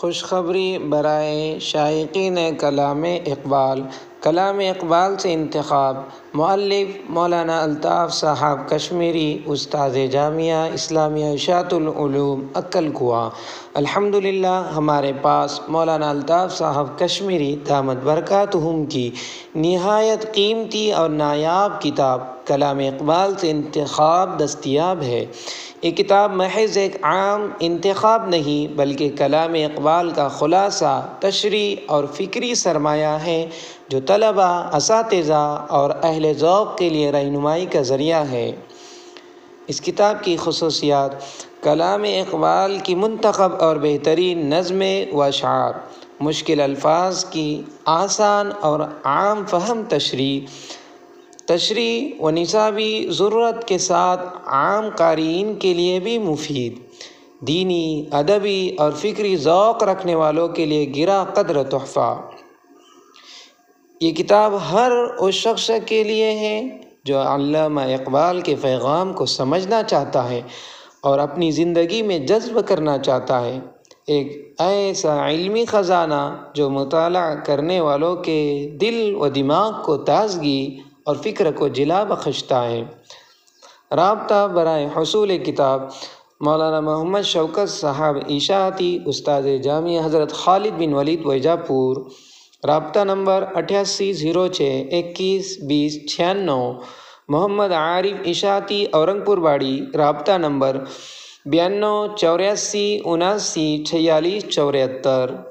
خوشخبری برائے شائقین کلام اقبال۔ کلام اقبال سے انتخاب۔ مؤلف مولانا الطاف صاحب کشمیری، استاد جامعہ اسلامیہ اشاعۃ العلوم عقل کوہ۔ الحمدللہ ہمارے پاس مولانا الطاف صاحب کشمیری دامت برکاتہم کی نہایت قیمتی اور نایاب کتاب کلام اقبال سے انتخاب دستیاب ہے۔ یہ کتاب محض ایک عام انتخاب نہیں بلکہ کلام اقبال کا خلاصہ، تشریح اور فکری سرمایہ ہے جو طلباء، اساتذہ اور اہل ذوق کے لیے رہنمائی کا ذریعہ ہے۔ اس کتاب کی خصوصیات: کلام اقبال کی منتخب اور بہترین نظمیں و اشعار، مشکل الفاظ کی آسان اور عام فہم تشریح و نصابی ضرورت کے ساتھ عام قارئین کے لیے بھی مفید، دینی، ادبی اور فکری ذوق رکھنے والوں کے لیے گراں قدر تحفہ۔ یہ کتاب ہر اس شخص کے لیے ہے جو علامہ اقبال کے پیغام کو سمجھنا چاہتا ہے اور اپنی زندگی میں جذب کرنا چاہتا ہے، ایک ایسا علمی خزانہ جو مطالعہ کرنے والوں کے دل و دماغ کو تازگی اور فکر کو جلا بخشتا ہے۔ رابطہ برائے حصول کتاب: مولانا محمد شوکت صاحب اشاعتی، استاد جامعہ حضرت خالد بن ولید ویجاپور۔ رابطہ نمبر 8806212096۔ محمد عارف اشاعتی، اورنگ پور باڑی۔ رابطہ نمبر 9284794674۔